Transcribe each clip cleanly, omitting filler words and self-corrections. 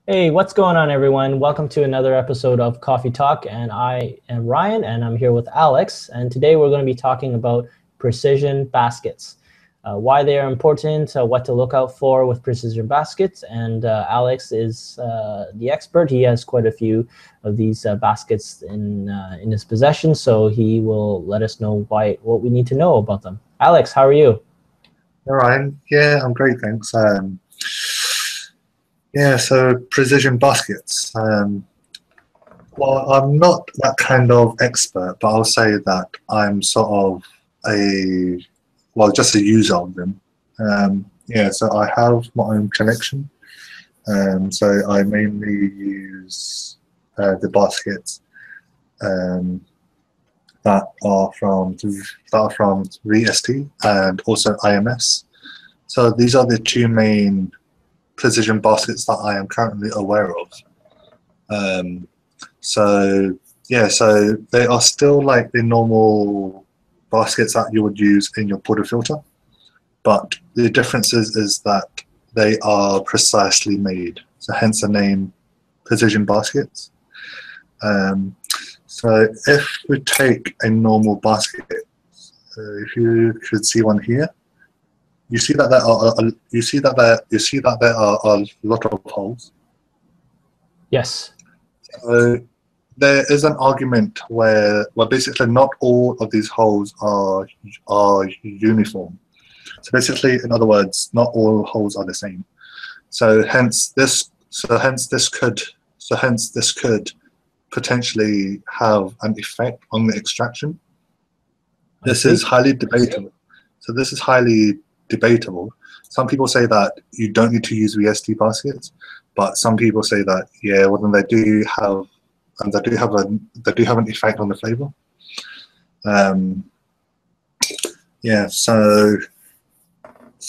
Hey, what's going on, everyone? Welcome to another episode of Coffee Talk, and I am Ryan, and I'm here with Alex, and today we're going to be talking about precision baskets, why they are important, what to look out for with precision baskets, and Alex is the expert. He has quite a few of these baskets in his possession, so he will let us know what we need to know about them. Alex, how are you? All right. Yeah, I'm great, thanks. Yeah, so precision baskets. Well, I'm not that kind of expert, but I'll say that I'm sort of just a user of them. Yeah, so I have my own collection. So I mainly use the baskets um, that are from VST and also IMS. So these are the two main precision baskets that I am currently aware of. Um, so yeah, so they are still like the normal baskets that you would use in your portafilter, but the difference is that they are precisely made. So hence the name precision baskets. Um, so if we take a normal basket, if you could see one here, you see that there are a lot of holes. Yes. So there is an argument where, well, basically not all of these holes are uniform. So basically, in other words, not all holes are the same. So hence this could potentially have an effect on the extraction. I This see. is highly debatable. So this is highly debatable. Some people say that you don't need to use VST baskets, but some people say that yeah, well then they do have an effect on the flavor. Um, yeah, so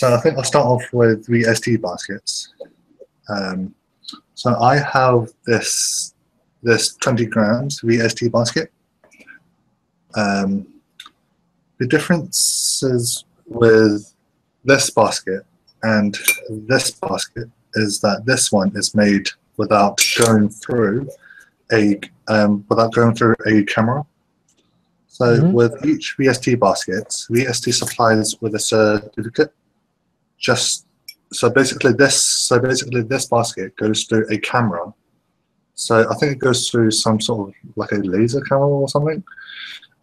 I think I'll start off with VST baskets. Um, so I have this 20 grams VST basket. Um, the differences with this basket and this basket is that this one is made without going through a camera. So Hmm. with each VST basket, VST supplies with a certificate. Just so basically this basket goes through a camera. So I think it goes through some sort of like a laser camera or something,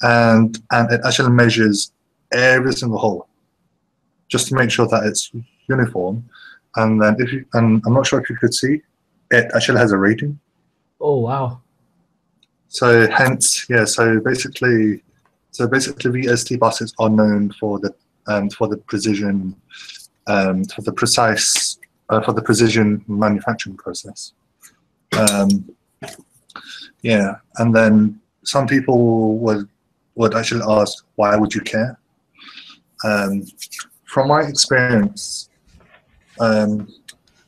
and it actually measures every single hole just to make sure that it's uniform. And I'm not sure if you could see, it actually has a rating. Oh, wow. So hence, yeah. So basically, VST buses are known for the precision, for the precision manufacturing process. Um, yeah, and then some people would actually ask, why would you care? Um, from my experience, um,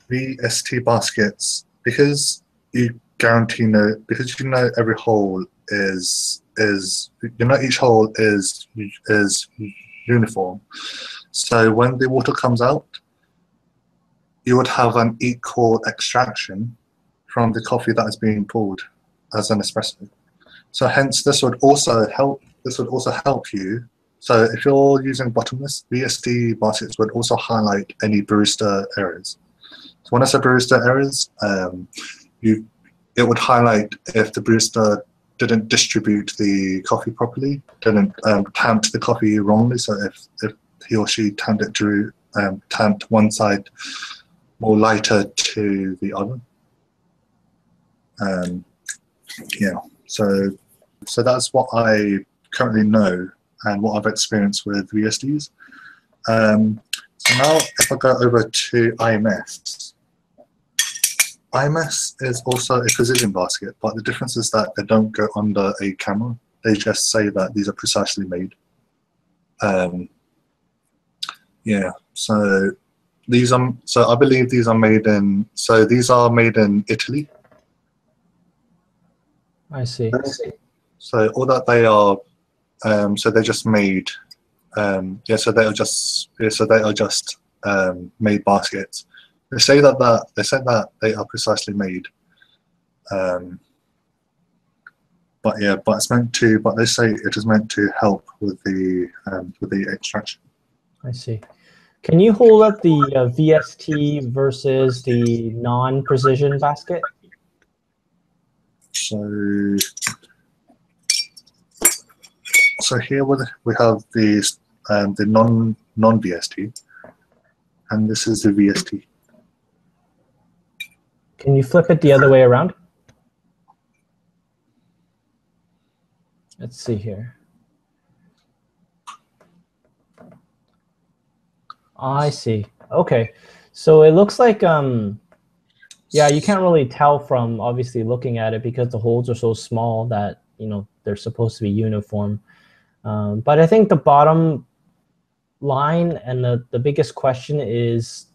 VST baskets, because you know every hole is each hole is uniform. So when the water comes out, you would have an equal extraction from the coffee that is being poured as an espresso. So hence this would also help you. So if you're using bottomless, VST baskets would also highlight any barista errors. So when I say barista errors, you it would highlight if the barista didn't distribute the coffee properly, didn't tamp the coffee wrongly. So if he or she tamped one side more lighter to the other. Um, yeah. So that's what I currently know and what I've experienced with VSDs. So now if I go over to IMS. IMS is also a precision basket, but the difference is that they don't go under a camera. They just say that these are precisely made. Yeah, so I believe these are made in. So these are made in Italy. I see. So all that they are, so they're just made. So they are just made baskets. They say that they are precisely made. But yeah, but it's meant to. But they say it is meant to help with the extraction. I see. Can you hold up the VST versus the non-precision basket? So here we have the non-VST, and this is the VST. Can you flip it the other way around? Let's see here. I see. Okay. So it looks like, yeah, you can't really tell from obviously looking at it because the holes are so small that, you know, they're supposed to be uniform. But I think the bottom line and the biggest question is,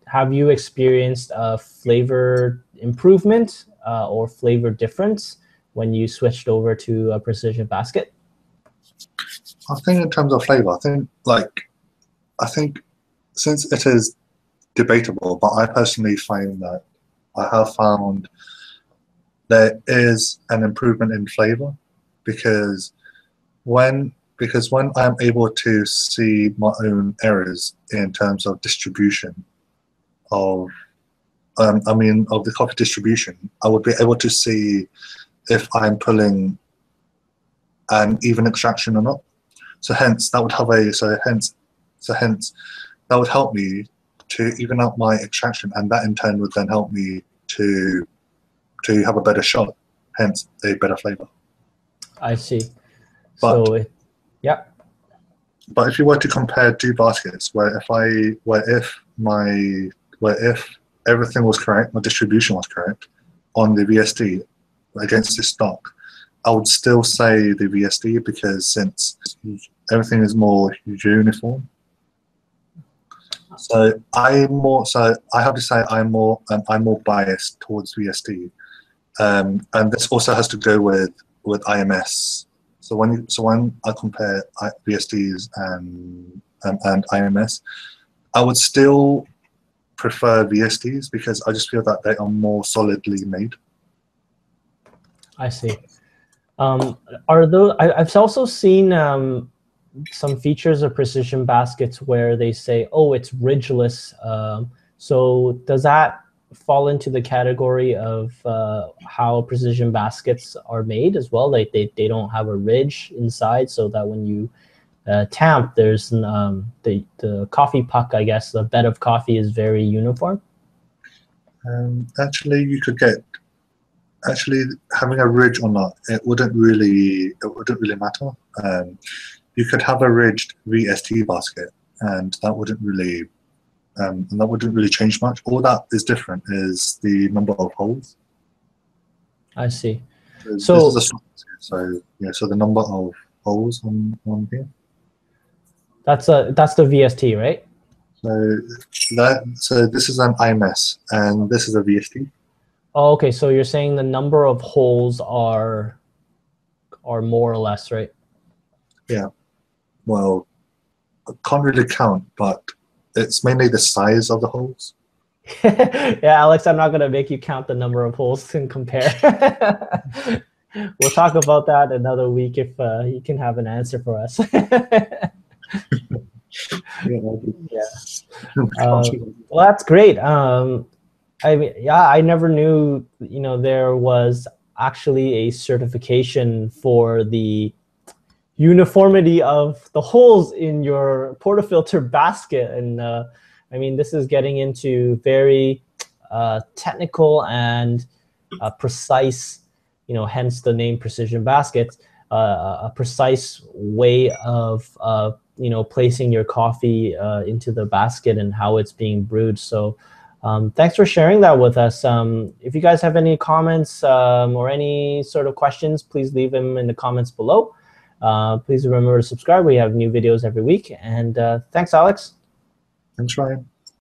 have you experienced a flavor improvement or flavor difference when you switched over to a precision basket? I think in terms of flavor, I think since it is debatable, but I personally find that I have found there is an improvement in flavor because when I'm able to see my own errors in terms of distribution of of the coffee distribution, I would be able to see if I'm pulling an even extraction or not. So hence that would have hence that would help me to even out my extraction, and that in turn would then help me to have a better shot, hence a better flavor. I see. But, yeah. But if you were to compare two baskets, where if everything was correct, my distribution was correct on the VST against the stock, I would still say the VST because since everything is more uniform. So I have to say I'm more biased towards VST, and this also has to go with IMS. So when I compare VSTs and IMS, I would still prefer VSTs because I just feel that they are more solidly made. I see. I've also seen some features of precision baskets where they say, oh, it's ridgeless. So does that fall into the category of how precision baskets are made as well? Like they don't have a ridge inside, so that when you tamp, there's the coffee puck, I guess, the bed of coffee is very uniform. Actually, having a ridge or not, it wouldn't really matter. You could have a ridged VST basket, and that wouldn't really change much. All that is different is the number of holes. I see. So the number of holes on here. That's the VST, right? So this is an IMS, and this is a VST. Oh, okay. So you're saying the number of holes are more or less, right? Yeah. Well, I can't really count, but it's mainly the size of the holes. Yeah, Alex, I'm not going to make you count the number of holes and compare. We'll talk about that another week if you can have an answer for us. Well, that's great. I mean, yeah, I never knew, there was actually a certification for the uniformity of the holes in your portafilter basket. And I mean, this is getting into very technical and precise, hence the name precision baskets, a precise way of, placing your coffee into the basket and how it's being brewed. So thanks for sharing that with us. If you guys have any comments or any sort of questions, please leave them in the comments below. Please remember to subscribe. We have new videos every week. And thanks, Alex. Thanks, Ryan.